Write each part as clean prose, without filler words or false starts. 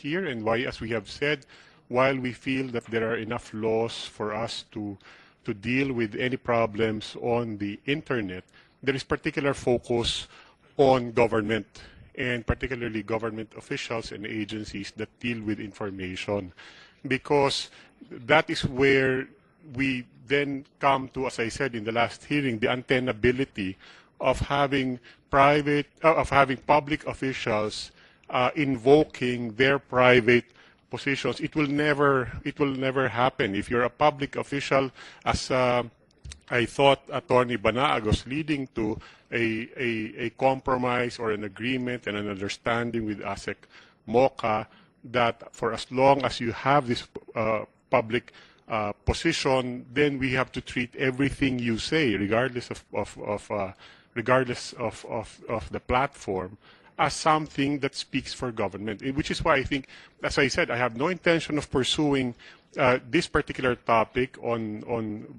here, and why, as we have said, while we feel that there are enough laws for us to deal with any problems on the internet, there is particular focus on government, and particularly government officials and agencies that deal with information, because that is where we then come to, as I said in the last hearing, the untenability of having public officials invoking their private positions. It will never happen. If you're a public official, as I thought Attorney Banaag was leading to a compromise or an agreement and an understanding with ASEC Mocha, that for as long as you have this public position, then we have to treat everything you say, regardless of the platform, as something that speaks for government. Which is why I think, as I said, I have no intention of pursuing this particular topic on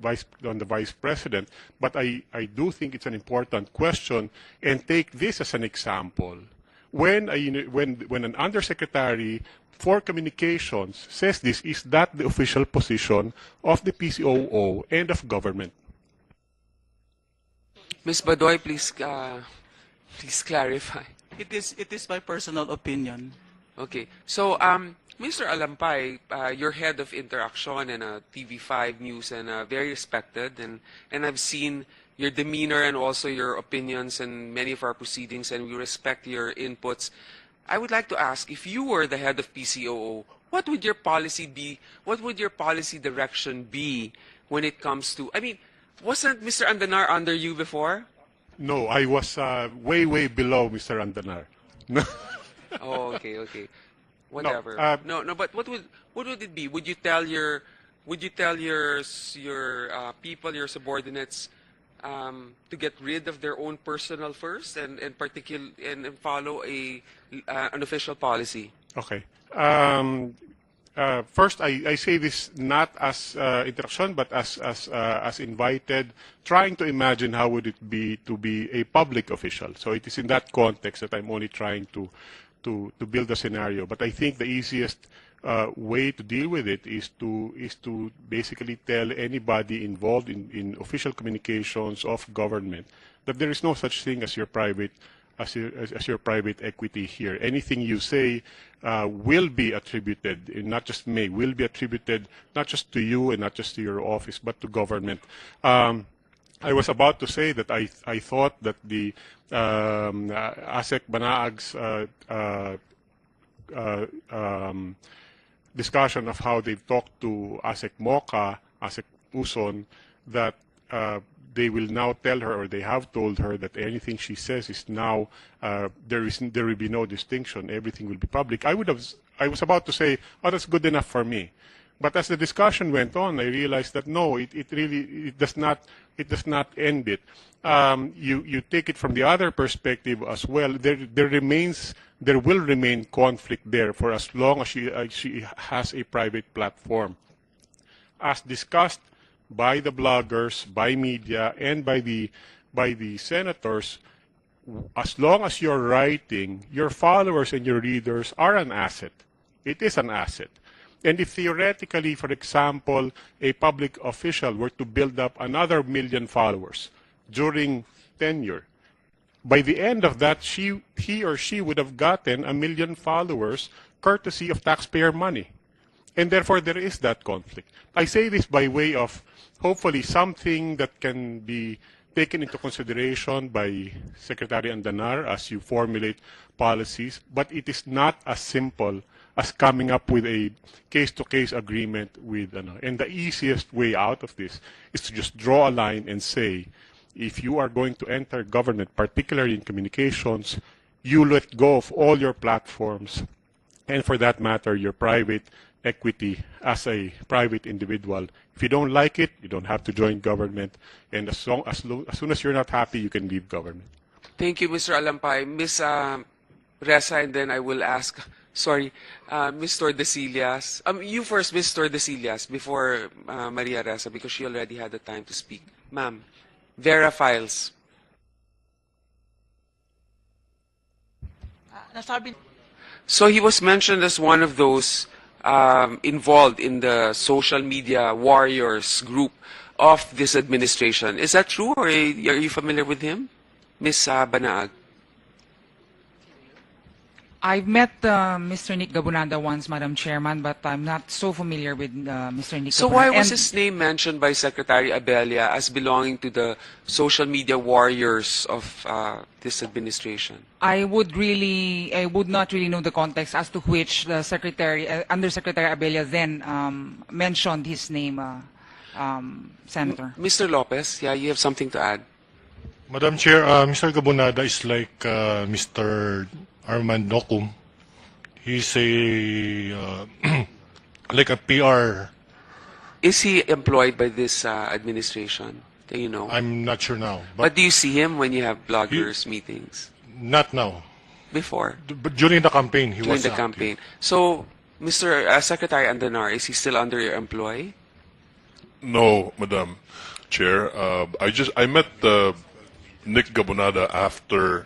the Vice President, but I do think it's an important question, and take this as an example. When an Undersecretary for Communications says this, is that the official position of the PCOO and of government? Ms. Badoy, please clarify. It is my personal opinion. Okay. So, Mr. Alampay, you're head of interaction and TV5 News, and very respected, and I've seen your demeanor and also your opinions in many of our proceedings, and we respect your inputs. I would like to ask, if you were the head of PCOO, what would your policy be? What would your policy direction be when it comes to, I mean, wasn't Mr. Andanar under you before? No, I was way below Mr. Andanar. Oh, okay. Whatever. No. But what would it be? Would you tell your people, your subordinates, to get rid of their own personal first, and follow an official policy? Okay. First, I say this not as interaction, but as invited, trying to imagine how would it be to be a public official. So it is in that context that I'm only trying to build a scenario. But I think the easiest way to deal with it is to basically tell anybody involved in official communications of government that there is no such thing as your private equity here. Anything you say will be attributed, and not just may, will be attributed not just to you and not just to your office, but to government. I was about to say that I thought that the ASEC Banaag's discussion of how they've talked to ASEC Mocha, ASEC Uson, that they will now tell her, or they have told her, that anything she says is now there will be no distinction. Everything will be public. I was about to say, oh, that's good enough for me. But as the discussion went on, I realized that no, it does not end it. You take it from the other perspective as well. There will remain conflict there for as long as she has a private platform, as discussed by the bloggers, by media, and by the senators. As long as you're writing, your followers and your readers are an asset. It is an asset. And if theoretically, for example, a public official were to build up another 1 million followers during tenure, by the end of that, he or she would have gotten 1 million followers courtesy of taxpayer money. And therefore, there is that conflict. I say this by way of hopefully something that can be taken into consideration by Secretary Andanar as you formulate policies, but it is not as simple as coming up with a case-to-case agreement with, and the easiest way out of this is to just draw a line and say, if you are going to enter government, particularly in communications, you let go of all your platforms, and for that matter, your private equity as a private individual. If you don't like it, you don't have to join government, and as soon as you're not happy, you can leave government. Thank you, Mr. Alampay. Ms. Ressa, and then I will ask, Ms. Tordesillas. You first, Ms. Tordesillas, before Maria Ressa, because she already had the time to speak. Ma'am, Vera Files. So he was mentioned as one of those involved in the social media warriors group of this administration. Is that true, or are you familiar with him, Ms. Banaag? I've met Mr. Nick Gabunada once, Madam Chairman, but I'm not so familiar with Mr. Nick So Gabunada. why was And his name mentioned by Secretary Abella as belonging to the social media warriors of this administration? I would not really know the context as to which the Secretary, Undersecretary Abella then mentioned his name, Senator. Mr. Lopez, yeah, you have something to add. Madam Chair, Mr. Gabunada is like Mr. Armand Nokum. He's a like a PR. Is he employed by this administration? Do you know? I'm not sure now, But do you see him when you have bloggers meetings? not now. Before? But during the campaign, he During was the active. campaign. So, Mr. Secretary Andanar, is he still under your employ? No, Madam Chair. I met Nick Gabonada after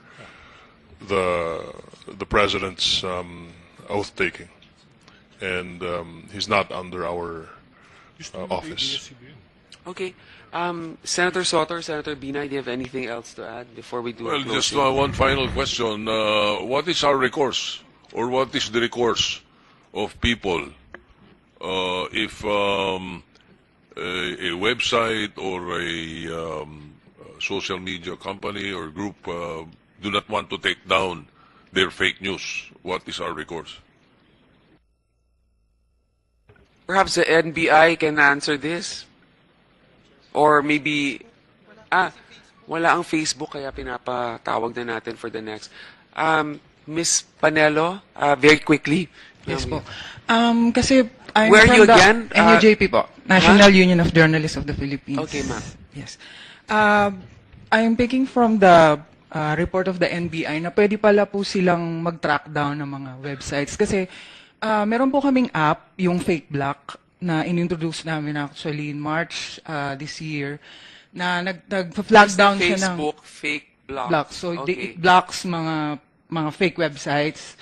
the president's oath taking, and he's not under our office. Okay. Senator Soto, Senator Binay, do you have anything else to add before we do Well, a just closing? one final question. What is our recourse, or what is the recourse of people if a website or a social media company or group do not want to take down their fake news? What is our recourse? Perhaps the NBI can answer this. Or maybe, wala ang Facebook kaya pinapatawag na natin for the next. Ms. Panelo, very quickly. Yes po. Kasi I'm Where are from you the again? NUJP po, National Union of Journalists of the Philippines. Okay, ma'am. Yes. I'm picking from the report of the NBI na pwede pala po silang mag-track down ng mga websites. Kasi meron po kaming app, yung Fake Block, na inintroduce namin actually in March this year, na nag-flag down siya ng Facebook fake block. block. So Okay. it blocks mga fake websites.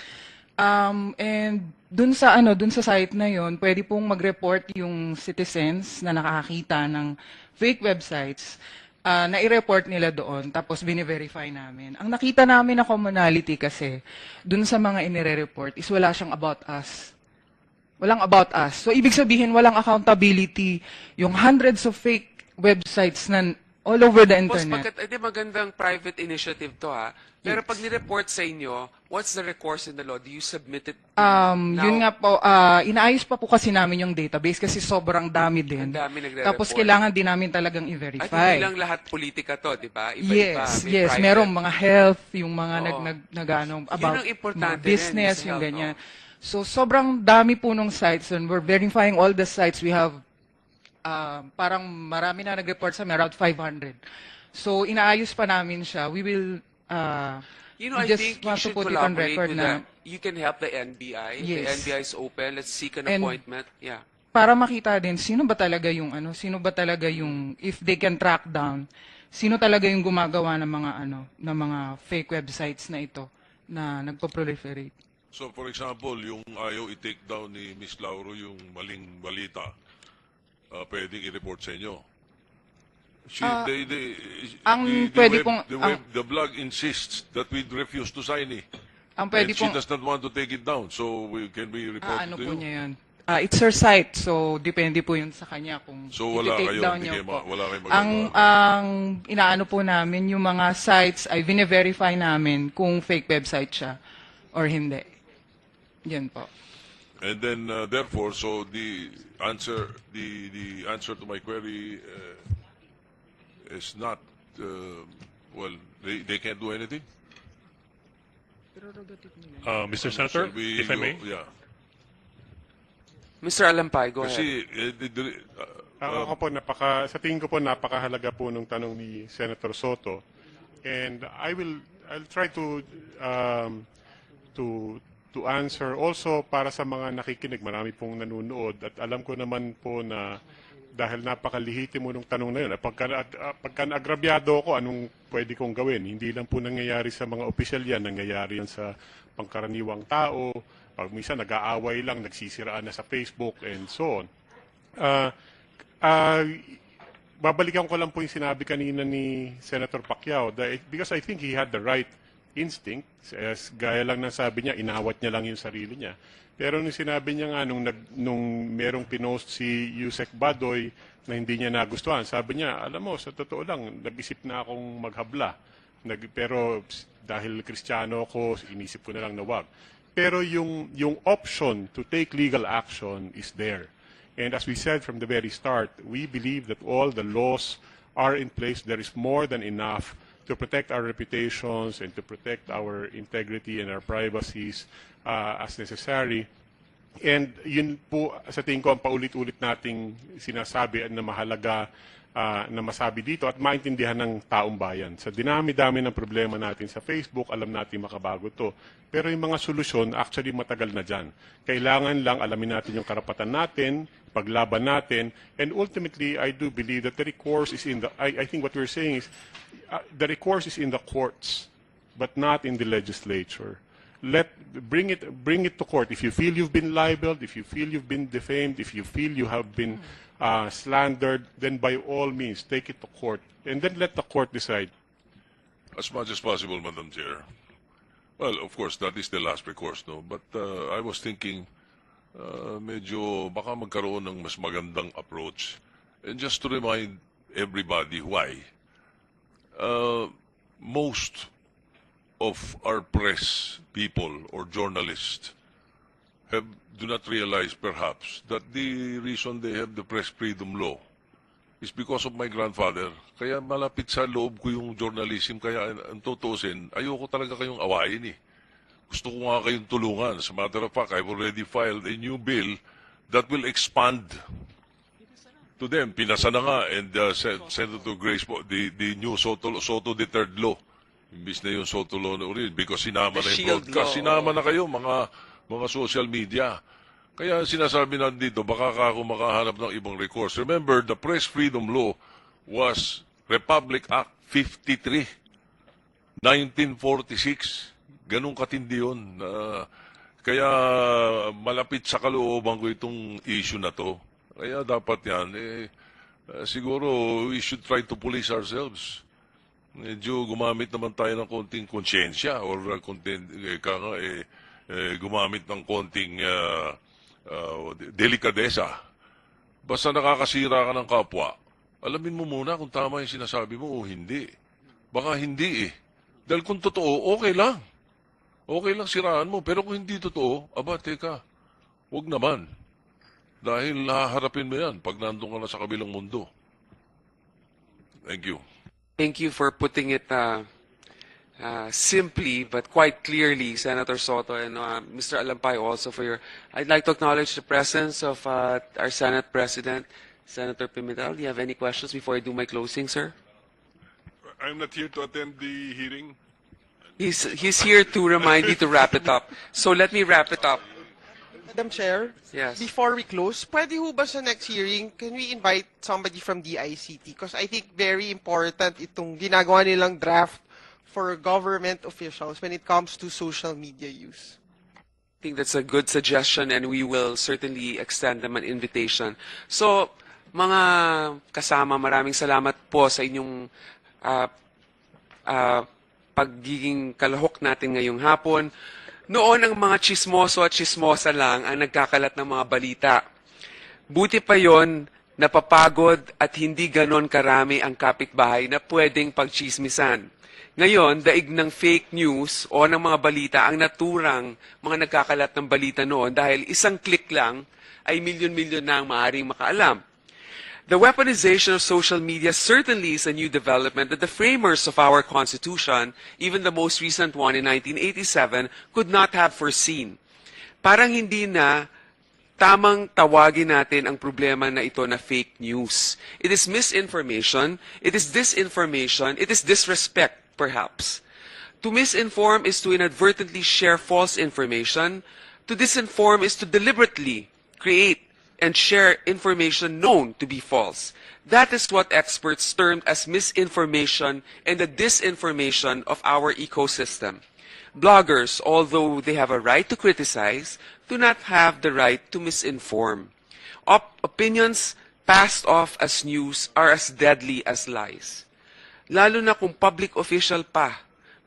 And dun sa site na yon, pwede pong mag-report yung citizens na nakakita ng fake websites, na i-report nila doon, tapos bine-verify namin. Ang nakita namin na commonality kasi, dun sa mga inire-report is wala siyang about us. Walang about us. So, ibig sabihin, walang accountability. Yung hundreds of fake websites na all over the Boss, internet. magandang private initiative to ha. Pero pag nireport sa inyo, what's the recourse in the law? Do you submit it now? Yun nga po, inaayos pa po kasi namin yung database kasi sobrang dami din. Ang dami nagre-report. Tapos kailangan din namin talagang At i-verify. hindi lang lahat politika to, di ba? Iba-iba. Yes, May yes. private. Merong mga health, yung mga Oo. about ang importante mga business, rin, yung sa health, ganyan. So, sobrang dami po nung sites and we're verifying all the sites we have. Parang marami na nag-report sa around 500. So, inaayos pa namin siya. We will, You know, we I just think you want to should put it on collaborate record with na you can help the NBI. The Yes. NBI is open. Let's seek an And- appointment. Yeah. para makita din sino ba talaga yung if they can track down, sino talaga yung gumagawa ng mga fake websites na ito na nagpo-proliferate. So, for example, yung ayaw i-take down ni Miss Lauro yung maling balita, pwedeng i-report sa inyo. The blog insists that we refuse to sign it. Ang pwede And she pong does not want to take it down. So, can we report ano to po you? niya yan? It's her site, so depende po yun sa kanya kung So, wala i-take kayo, down hindi niya kayo po. wala kayong magagawa. Ang inaano po namin, yung mga sites ay vine-verify namin kung fake website siya or hindi. Yan po. And then, therefore, so the answer to my query is not, they can't do anything? Mr. Senator, Shall we if I go- may. Yeah. Mr. Alampay, go ahead. Kasi, Ako po, sa tingin ko po napakahalaga po nung tanong ni Senator Soto. And I'll try to answer also para sa mga nakikinig. Marami pong nanonood at alam ko naman po na dahil napakalihiti mo nung tanong na yun, pagka naagrabyado ako, anong pwede kong gawin. Hindi lang po nangyayari sa mga opisyal yan, nangyayari yan sa pangkaraniwang tao. Pag minsan nag-aaway lang, nagsisiraan na sa Facebook and so on. Babalikan ko lang po yung sinabi kanina ni Senator Pacquiao because I think he had the right instinct. Gaya lang ng sabi niya, inawat niya lang yung sarili niya. Pero nung sinabi niya nga, nung merong pinost si Yusek Badoy na hindi niya nagustuhan, sabi niya, alam mo, sa totoo lang, nag-isip na akong maghabla. Pero dahil Kristiyano ako, inisip ko na lang na wag. Pero yung option to take legal action is there. And as we said from the very start, we believe that all the laws are in place. There is more than enough to protect our reputations and to protect our integrity and our privacies as necessary. And yun po sa tingin ko ang paulit-ulit nating sinasabi na mahalaga na masabi dito at maintindihan ng taong bayan. Sa dinami-dami ng problema natin sa Facebook, alam natin makabago to. Pero yung mga solusyon, actually matagal na dyan. Kailangan lang alamin natin yung karapatan natin, paglaban natin, and ultimately, I do believe that the recourse is in the, I think what we're saying is, the recourse is in the courts, but not in the legislature. Bring it to court. If you feel you've been libeled, if you feel you've been defamed, if you feel you have been slandered, then by all means, take it to court. And then let the court decide. As much as possible, Madam Chair. Well, of course, that is the last recourse, no? But I was thinking, medyo baka magkaroon ng mas magandang approach. And just to remind everybody why, most of our press people or journalists do not realize perhaps that the reason they have the press freedom law is because of my grandfather. Kaya malapit sa loob ko yung journalism. Kaya ang tutusin, ayoko talaga kayong awayin eh. Gusto ko nga kayong tulungan. As a matter of fact, I've already filed a new bill that will expand to them. Pinasa na nga and Senator Grace po, the new Soto the Third law. Imbis na yung Soto law na ulit because sinama na yung broadcast. Sinama na kayo mga social media. Kaya sinasabi na dito, baka ako makahanap ng ibang recourse. Remember, the Press Freedom Law was Republic Act 53, 1946. Ganun katindi yun. Kaya malapit sa kalooban ko itong issue na to. Kaya dapat yan, siguro we should try to police ourselves. Medyo gumamit naman tayo ng konting konsyensya or gumamit ng konting delikadesa. Basta nakakasira ka ng kapwa, alamin mo muna kung tama yung sinasabi mo o hindi. Baka hindi eh. Dahil kung totoo, okay lang. Okay lang siraan mo. Pero kung hindi totoo, aba, teka, wag naman. Dahil haharapin mo yan pag nandun ka na sa kabilang mundo. Thank you. Thank you for putting it simply but quite clearly, Senator Soto and Mr. Alampay also for your... I'd like to acknowledge the presence of our Senate President, Senator Pimentel. Do you have any questions before I do my closing, sir? I'm not here to attend the hearing. He's here to remind you to wrap it up. So let me wrap it up. Madam Chair, Yes. before we close, pwede ho ba sa next hearing, can we invite somebody from the ICT? Because I think very important itong ginagawa nilang draft for government officials when it comes to social media use. I think that's a good suggestion and we will certainly extend them an invitation. So, mga kasama, maraming salamat po sa inyong pagiging kalahok natin ngayong hapon. Noon ang mga chismoso at chismosa lang ang nagkakalat ng mga balita. Buti pa yon, napapagod at hindi ganon karami ang kapitbahay na pwedeng pagchismisan. Ngayon, daig ng fake news o ng mga balita ang naturang mga nagkakalat ng balita noon dahil isang click lang ay milyon-milyon na ang maaaring makaalam. The weaponization of social media certainly is a new development that the framers of our Constitution, even the most recent one in 1987, could not have foreseen. Parang hindi na tamang tawagin natin ang problema na ito na fake news. It is misinformation, it is disinformation, it is disrespect, perhaps. To misinform is to inadvertently share false information. To disinform is to deliberately create and share information known to be false. That is what experts termed as misinformation and the disinformation of our ecosystem. Bloggers, although they have a right to criticize, do not have the right to misinform. Opinions passed off as news are as deadly as lies. Lalo na kung public official pa.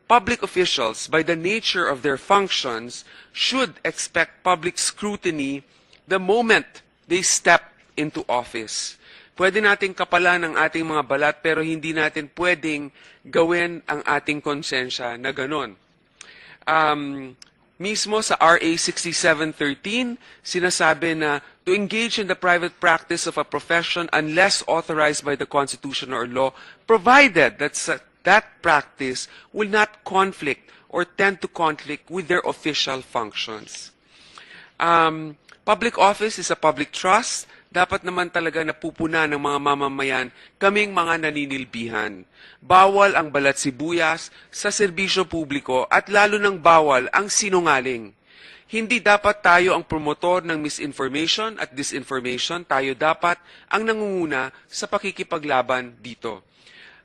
Public officials, by the nature of their functions, should expect public scrutiny the moment they step into office. Pwede nating kapalan ang ating mga balat pero hindi natin pwedeng gawin ang ating konsensya na ganon. Mismo sa RA 6713, sinasabi na to engage in the private practice of a profession unless authorized by the Constitution or law, provided that that practice will not conflict or tend to conflict with their official functions. Public office is a public trust. Dapat naman talaga napupuna ng mga mamamayan kaming mga naninilbihan. Bawal ang balat sibuyas sa serbisyo publiko at lalo nang bawal ang sinungaling. Hindi dapat tayo ang promotor ng misinformation at disinformation. Tayo dapat ang nangunguna sa pakikipaglaban dito.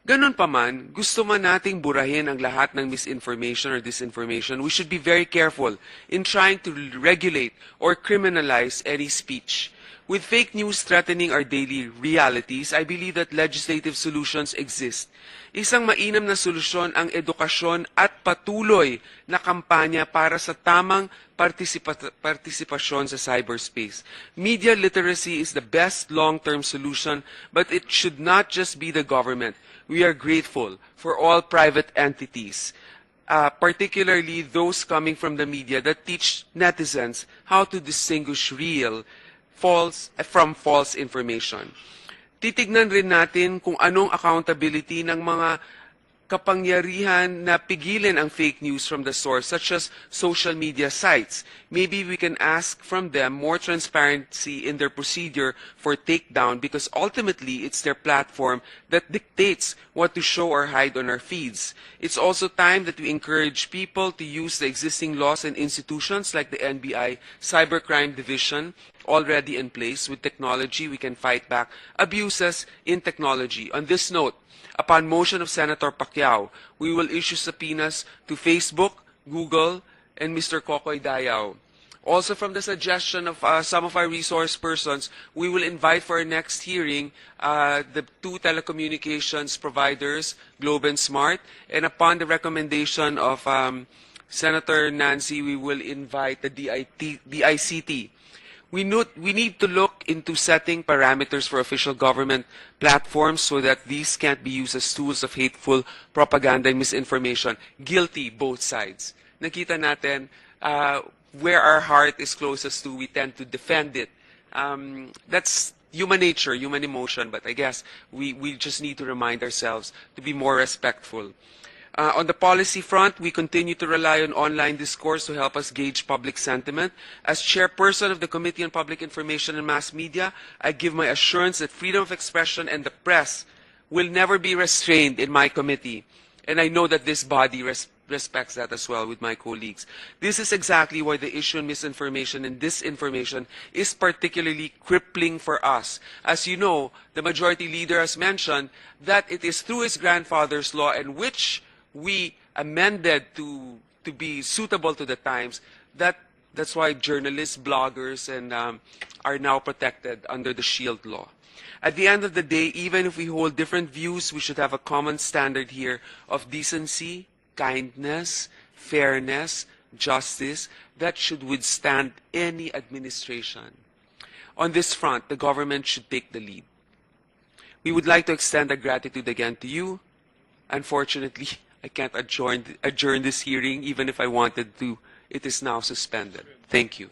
Ganun pa man, gusto man nating burahin ang lahat ng misinformation or disinformation, we should be very careful in trying to regulate or criminalize any speech. With fake news threatening our daily realities, I believe that legislative solutions exist. Isang mainam na solusyon ang edukasyon at patuloy na kampanya para sa tamang partisipasyon sa cyberspace. Media literacy is the best long-term solution, but it should not just be the government. We are grateful for all private entities, particularly those coming from the media that teach netizens how to distinguish real from false information. Titignan rin natin kung anong accountability ng mga kapangyarihan na pigilin ang fake news from the source, such as social media sites. Maybe we can ask from them more transparency in their procedure for takedown because ultimately it's their platform that dictates what to show or hide on our feeds. It's also time that we encourage people to use the existing laws and institutions like the NBI Cybercrime Division already in place. With technology, we can fight back abuses in technology. On this note, upon motion of Senator Pacquiao, we will issue subpoenas to Facebook, Google, and Mr. Kokoy Dayao. Also from the suggestion of some of our resource persons, we will invite for our next hearing the two telecommunications providers, Globe and Smart, and upon the recommendation of Senator Nancy, we will invite the DICT. We need to look into setting parameters for official government platforms so that these can't be used as tools of hateful propaganda and misinformation. Guilty, both sides. Nakita natin, where our heart is closest to, we tend to defend it. That's human nature, human emotion, but I guess we just need to remind ourselves to be more respectful. On the policy front, we continue to rely on online discourse to help us gauge public sentiment. As chairperson of the Committee on Public Information and Mass Media, I give my assurance that freedom of expression and the press will never be restrained in my committee. And I know that this body respects that as well with my colleagues. This is exactly why the issue of misinformation and disinformation is particularly crippling for us. As you know, the majority leader has mentioned that it is through his grandfather's law, and which we amended to be suitable to the times, that's why journalists, bloggers, and are now protected under the SHIELD law. At the end of the day, even if we hold different views, we should have a common standard here of decency, kindness, fairness, justice that should withstand any administration. On this front, the government should take the lead. We would like to extend our gratitude again to you. Unfortunately, I can't adjourn this hearing, even if I wanted to. It is now suspended. Thank you.